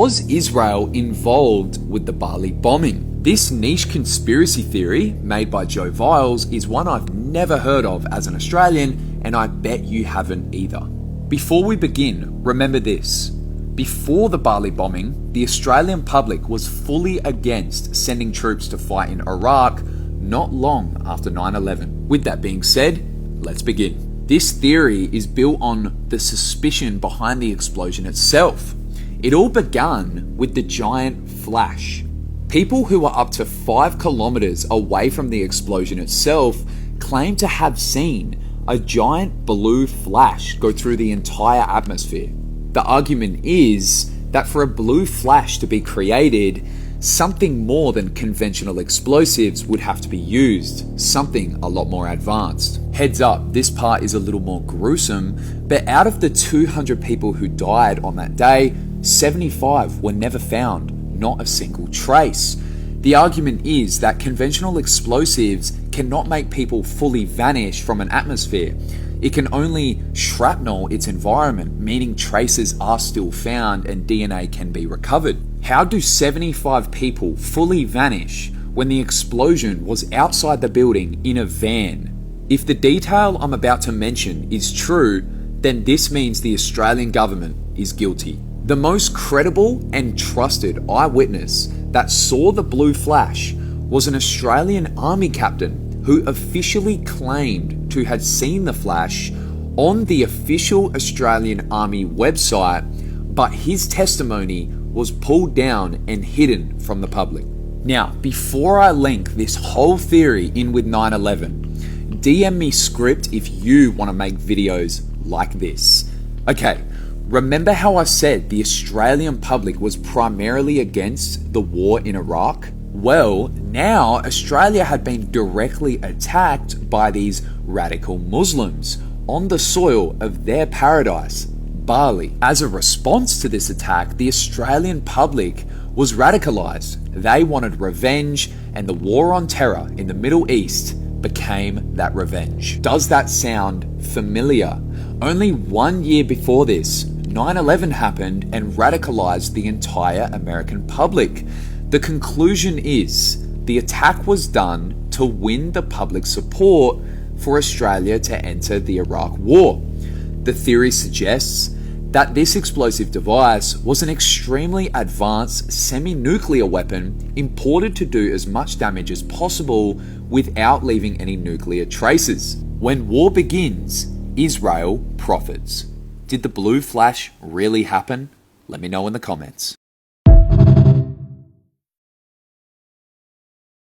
Was Israel involved with the Bali bombing? This niche conspiracy theory made by Joe Viles is one I've never heard of as an Australian, and I bet you haven't either. Before we begin, remember this. Before the Bali bombing, the Australian public was fully against sending troops to fight in Iraq not long after 9/11. With that being said, let's begin. This theory is built on the suspicion behind the explosion itself. It all began with the giant flash. People who were up to 5 kilometers away from the explosion itself claim to have seen a giant blue flash go through the entire atmosphere. The argument is that for a blue flash to be created, something more than conventional explosives would have to be used, something a lot more advanced. Heads up, this part is a little more gruesome, but out of the 200 people who died on that day, 75 were never found, not a single trace. The argument is that conventional explosives cannot make people fully vanish from an atmosphere. It can only shrapnel its environment, meaning traces are still found and DNA can be recovered. How do 75 people fully vanish when the explosion was outside the building in a van? If the detail I'm about to mention is true, then this means the Australian government is guilty. The most credible and trusted eyewitness that saw the blue flash was an Australian army captain who officially claimed to have seen the flash on the official Australian Army website, but his testimony was pulled down and hidden from the public. Now, before I link this whole theory in with 9/11, DM me script if you want to make videos like this. Okay, remember how I said the Australian public was primarily against the war in Iraq? Well, now Australia had been directly attacked by these radical Muslims on the soil of their paradise, Bali. As a response to this attack, the Australian public was radicalized. They wanted revenge, and the war on terror in the Middle East became that revenge. Does that sound familiar? Only 1 year before this, 9/11 happened and radicalized the entire American public. The conclusion is the attack was done to win the public support for Australia to enter the Iraq War. The theory suggests that this explosive device was an extremely advanced semi-nuclear weapon imported to do as much damage as possible without leaving any nuclear traces. When war begins, Israel profits. Did the blue flash really happen? Let me know in the comments.